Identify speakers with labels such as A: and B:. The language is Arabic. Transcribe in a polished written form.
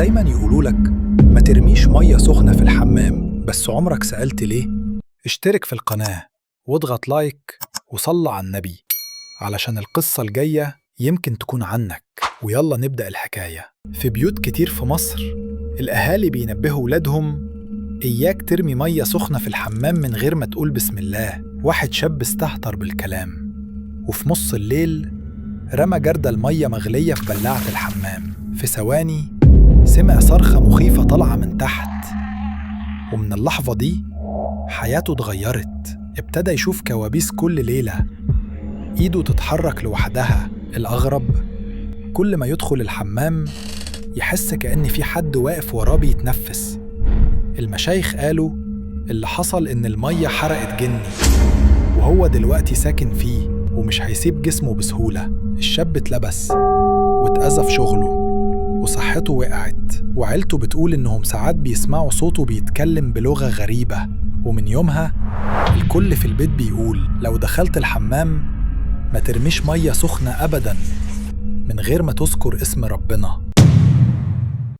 A: دايماً يقولولك ما ترميش مية سخنة في الحمام، بس عمرك سألت ليه؟ اشترك في القناة واضغط لايك وصلى على النبي، علشان القصة الجاية يمكن تكون عنك. ويلا نبدأ الحكاية. في بيوت كتير في مصر الأهالي بينبهوا ولادهم إياك ترمي مية سخنة في الحمام من غير ما تقول بسم الله. واحد شاب استهتر بالكلام وفي نص الليل رمى جردل مية مغلية في بلاعة الحمام. في ثواني سمع صرخة مخيفة طالعة من تحت، ومن اللحظة دي حياته اتغيرت. ابتدى يشوف كوابيس كل ليلة، إيده تتحرك لوحدها. الأغرب كل ما يدخل الحمام يحس كأن في حد واقف وراه بيتنفس. المشايخ قالوا اللي حصل إن المية حرقت جني، وهو دلوقتي ساكن فيه ومش هيسيب جسمه بسهولة. الشاب اتلبس واتأذى في شغله وصحته وقعت، وعيلته بتقول إنهم ساعات بيسمعوا صوته بيتكلم بلغة غريبة. ومن يومها الكل في البيت بيقول لو دخلت الحمام ما ترميش مية سخنة أبداً من غير ما تذكر اسم ربنا.